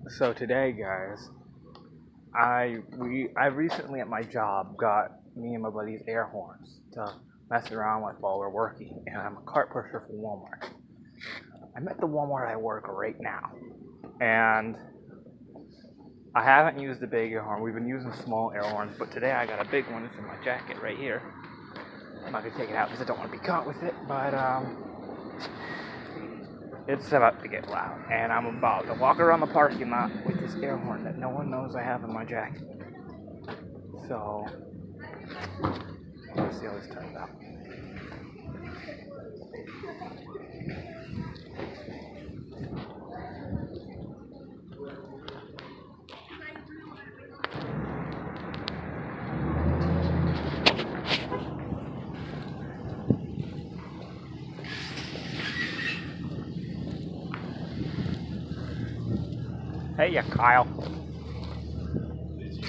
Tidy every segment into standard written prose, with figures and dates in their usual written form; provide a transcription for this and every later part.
So today, guys, I recently at my job got me and my buddies air horns to mess around with while we're working, and I'm a cart pusher for Walmart. I'm at the Walmart I work right now, and I haven't used the big air horn. We've been using small air horns, but today I got a big one. It's in my jacket right here. I'm not gonna take it out because I don't want to be caught with it, but it's about to get loud, and I'm about to walk around the parking lot with this air horn that no one knows I have in my jacket. So, let's see how this turns out. Hey, ya, Kyle. Did you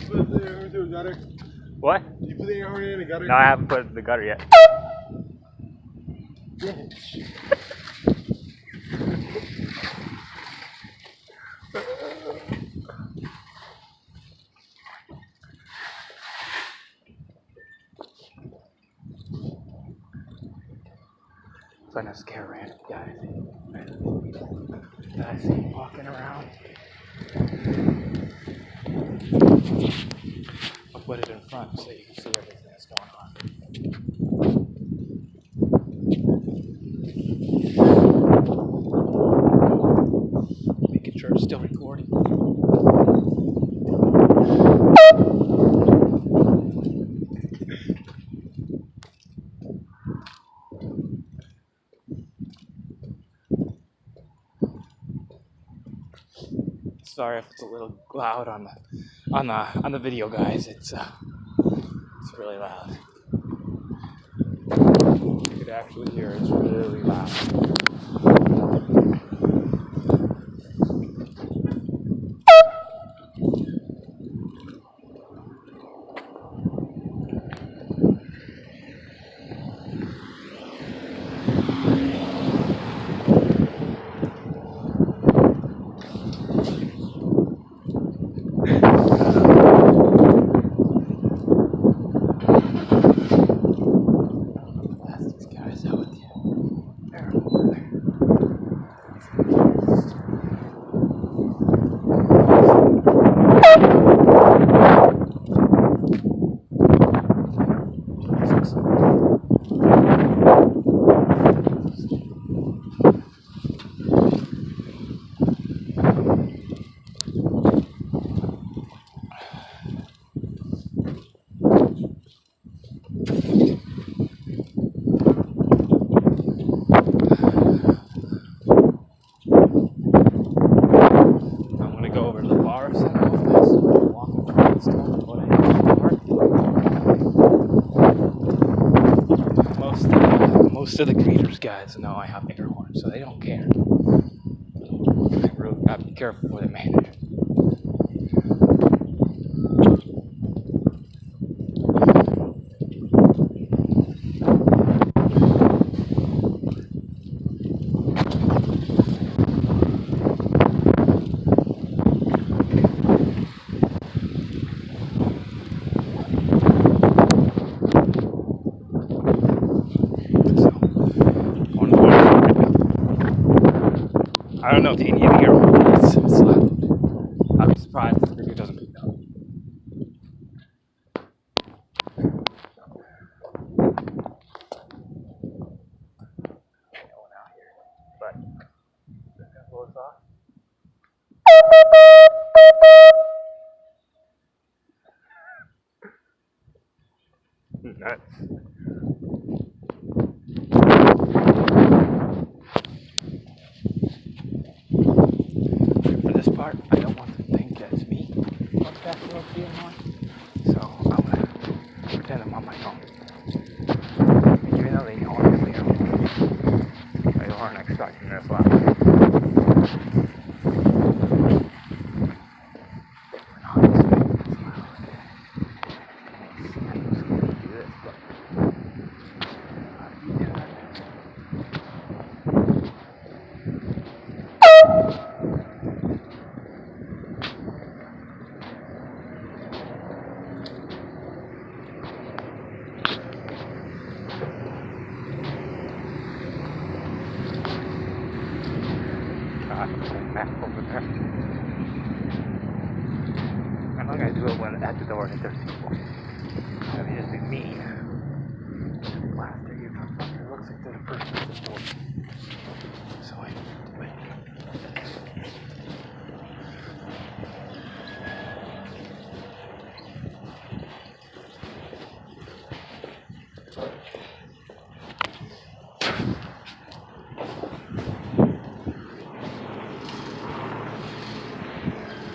put the air horn into a gutter? What? Did you put the air horn in a gutter? No, I haven't put it in the gutter yet. Bitch. So I'm gonna scare random guys. That I see walking around. I'll put it in front so you can see everything that's going on. Making sure it's still recording. Sorry if it's a little loud on the video, guys. It's really loud. You could actually hear it's really loud. Most of the greeters guys know I have air horns, so they don't care. I really gotta be careful with it, man. I don't know if the Indian ear is loud. I'm surprised the video doesn't pick up. No one out here, but just gonna blow this off. Nuts. For this part, I don't want to think that it's me on the back row being on, so I'm gonna pretend I'm on my phone. Even though they know I'm really on, they aren't expecting this loud. map over there. I'm not gonna do it when at the door and there's people. That would just be mean. Blaster, you motherfucker. It looks like there's a person at the door. So wait.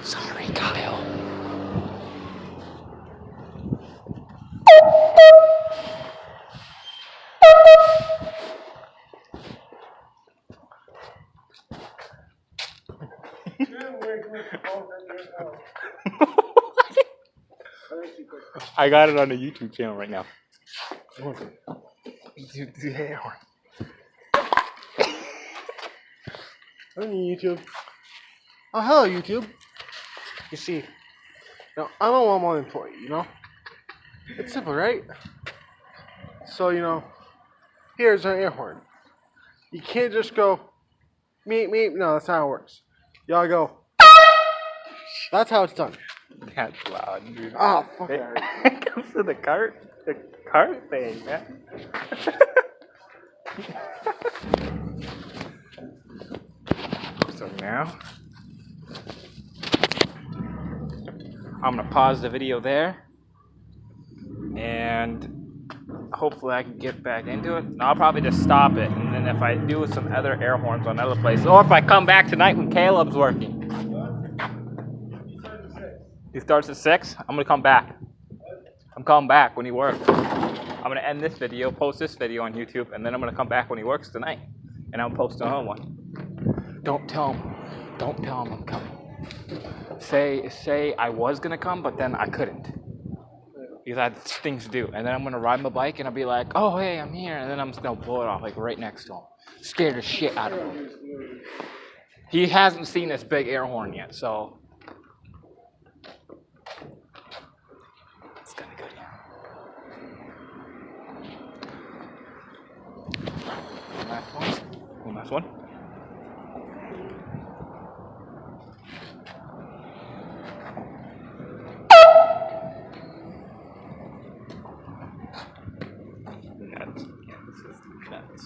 Sorry, Kyle. I got it on the YouTube channel right now. Do hair horn. I'm on YouTube. Oh, hello, YouTube. You see, now I'm a Walmart employee, you know? It's simple, right? So, you know, here's our air horn. You can't just go, meep, meep. No, that's not how it works. Y'all go, that's how it's done. That's loud, dude. Oh, fuck It that. comes to the cart thing, man. So now, I'm gonna pause the video there, and hopefully I can get back into it. I'll probably just stop it, and then if I do some other air horns on other places, or if I come back tonight when Caleb's working. He starts at 6. I'm gonna come back. I'm coming back when he works. I'm gonna end this video, post this video on YouTube, and then I'm gonna come back when he works tonight, and I'll post another one. Don't tell him I'm coming. Say I was gonna come, but then I couldn't because I had things to do. And then I'm gonna ride my bike, and I'll be like, "Oh hey, I'm here," and then I'm just gonna blow it off like right next to him. Scare the shit out of him. He hasn't seen this big air horn yet, so. It's gonna go down. Last one. One last one. Nuts. Yeah, this is nuts.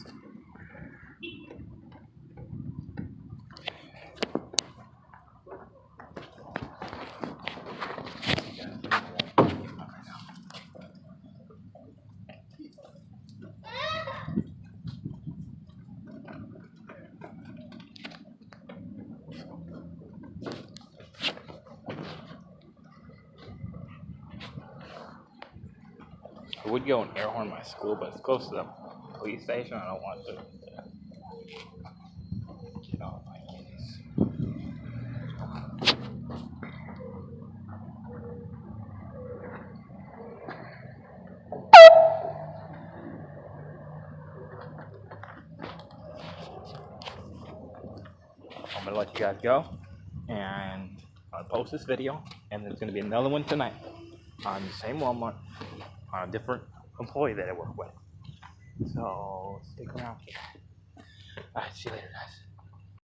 I would go and air horn my school, but it's close to the police station. I don't want to get off my case. I'm gonna let you guys go, and I'll post this video, and there's gonna be another one tonight on the same Walmart on a different employee that I work with. So stick around for that. Alright, see you later, guys.